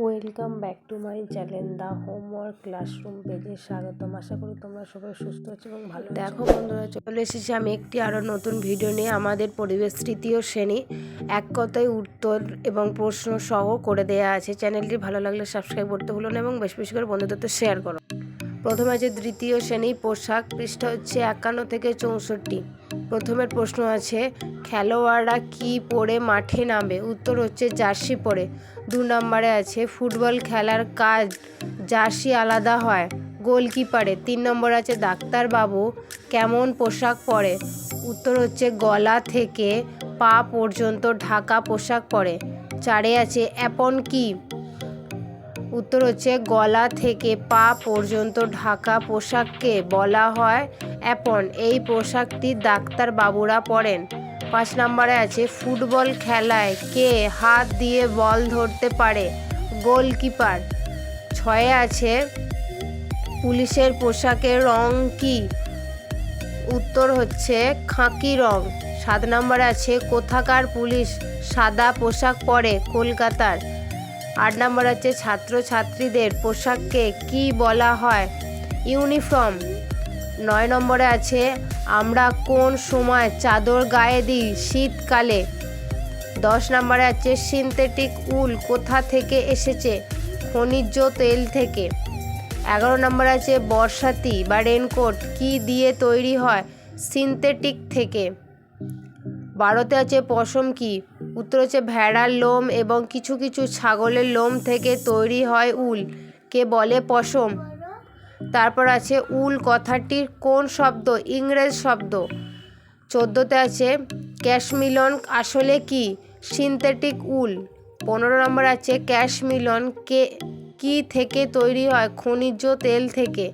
Welcome back to my channel the homework classroom পেজে স্বাগতম। আশা করি তোমরা সবাই সুস্থ আছো এবং ভালো। দেখো বন্ধুরা, চলে এসেছি আমি একটি আরও নতুন ভিডিও নিয়ে। আমাদের পরিবেশ তৃতীয় শ্রেণী এক কথায় উত্তর এবং প্রশ্ন সহ করে দেওয়া আছে। চ্যানেলটি ভালো লাগলে সাবস্ক্রাইব করতে ভুলো না এবং বেশি বেশি করে বন্ধুদের শেয়ার করো। প্রথমে আছে তৃতীয় শ্রেণী পোশাক, পৃষ্ঠা হচ্ছে 51 থেকে 64। প্রথমের প্রশ্ন আছে খেলোয়াড়রা কি পরে মাঠে নামে? উত্তর হচ্ছে জার্সি পরে। 2 নম্বরে আছে ফুটবল খেলার কাজ জার্সি আলাদা হয় গোলকিপারে। 3 নম্বরে আছে ডাক্তারবাবু কেমন পোশাক পরে? উত্তর হচ্ছে গলা থেকে পা পর্যন্ত ঢাকা পোশাক পরে। 4 আছে অ্যাপন কি? উত্তর হচ্ছে গলা থেকে পা পর্যন্ত ঢাকা পোশাককে বলা হয় অ্যাপন। এই পোশাকটি ডাক্তারবাবুরা পরেন। 5 নম্বরে আছে ফুটবল খেলায় কে হাত দিয়ে বল ধরতে পারে? গোলকিপার। 6 আছে পুলিশের পোশাকের রং কি? উত্তর হচ্ছে খাকি রং। 7 নম্বরে আছে কোথাকার পুলিশ সাদা পোশাক পরে? কলকাতার। 8 নম্বর আছে ছাত্রছাত্রীদের পোশাককে কি বলা হয়? ইউনিফর্ম। 9 নম্বরে আছে আমরা কোন সময় চাদর গায়ে দিই? শীতকালে। 10 নম্বরে আছে সিনথেটিক উল কোথা থেকে এসেছে? খনিজ তেল থেকে। 11 নম্বরে আছে বর্ষাতি বা রেনকোট কি দিয়ে তৈরি হয়? সিনথেটিক থেকে। 12তে আছে পশম কি? উত্তর হচ্ছে ভেড়ার লোম এবং কিছু কিছু ছাগলের লোম থেকে তৈরি হয় উল, কে বলে পশম। তারপর আছে উল কথাটির কোন শব্দ? ইংরেজ শব্দ। 14তে আছে ক্যাশমিলন আসলে কি? সিনথেটিক উল। 15 নম্বর আছে ক্যাশমিলন কি থেকে তৈরি হয়? খনিজ তেল থেকে।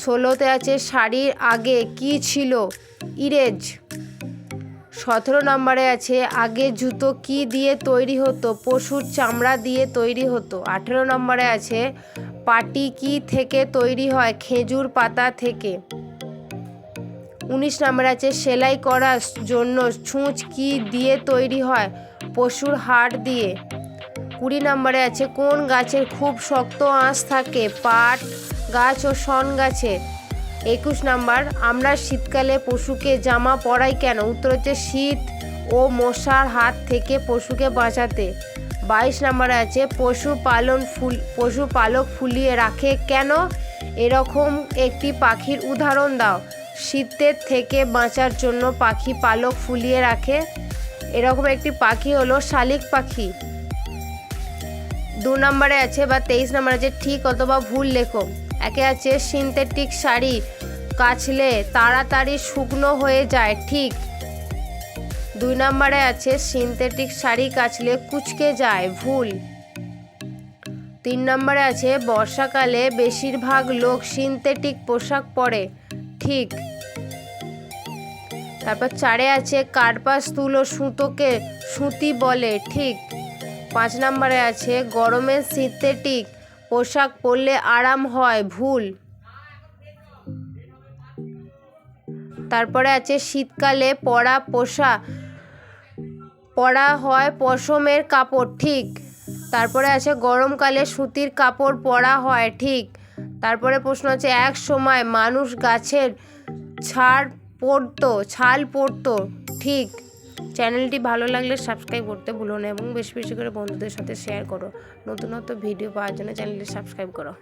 16তে আছে শাড়ির আগে কি ছিল? ইরেজ। 17 নম্বরে আছে আগে জুতো কি দিয়ে তৈরি হতো? পশুর চামড়া দিয়ে তৈরি হতো। 18 নম্বরে আছে পাটি কি থেকে তৈরি হয়? খেজুর পাতা থেকে। 19 নম্বরে আছে সেলাই করার জন্য ছুঁচ কি দিয়ে তৈরি হয়? পশুর হাড় দিয়ে। 20 নম্বরে আছে কোন গাছের খুব শক্ত আঁশ থাকে? পাট গাছ ও শন গাছের। 21 নম্বর আমরা শীতকালে পশুকে জামা পরাই কেন? উত্তর হচ্ছে শীত ও মশার হাত থেকে পশুকে বাঁচাতে। 22 নম্বরে আছে পশুপালক ফুলিয়ে রাখে কেন? এরকম একটি পাখির উদাহরণ দাও। শীতের থেকে বাঁচার জন্য পাখি পালক ফুলিয়ে রাখে। এরকম একটি পাখি হলো শালিক পাখি। 2 নম্বরে আছে বা 23 নম্বরে আছে ঠিক অথবা ভুল লেখো। একে আছে সিনথেটিক শাড়ি কাচলে তাড়াতাড়ি শুকনো হয়ে যায়, ঠিক। 2 নম্বরে আছে সিনথেটিক শাড়ি কাচলে কুঁচকে যায়, ভুল। 3 নম্বরে আছে বর্ষাকালে বেশিরভাগ লোক সিনথেটিক পোশাক পরে, ঠিক। তারপর 4 আছে কার্পাস তুলো সুতোকে সুতি বলে, ঠিক। 5 নম্বরে আছে গরমে সিনথেটিক পোশাক পরলে আরাম হয়, ভুল। তারপরে আছে শীতকালে পরা হয় পশমের কাপড়, ঠিক। তারপরে আছে গরমকালে সুতির কাপড় পরা হয়, ঠিক। তারপরে প্রশ্ন আছে এক সময় মানুষ গাছের ছাল পরতো, ঠিক। চ্যানেলটি ভালো লাগলে সাবস্ক্রাইব করতে ভুলো না এবং বেশি বেশি করে বন্ধুদের সাথে শেয়ার করো। নতুন ভিডিও পাওয়ার জন্য চ্যানেলটি সাবস্ক্রাইব করো।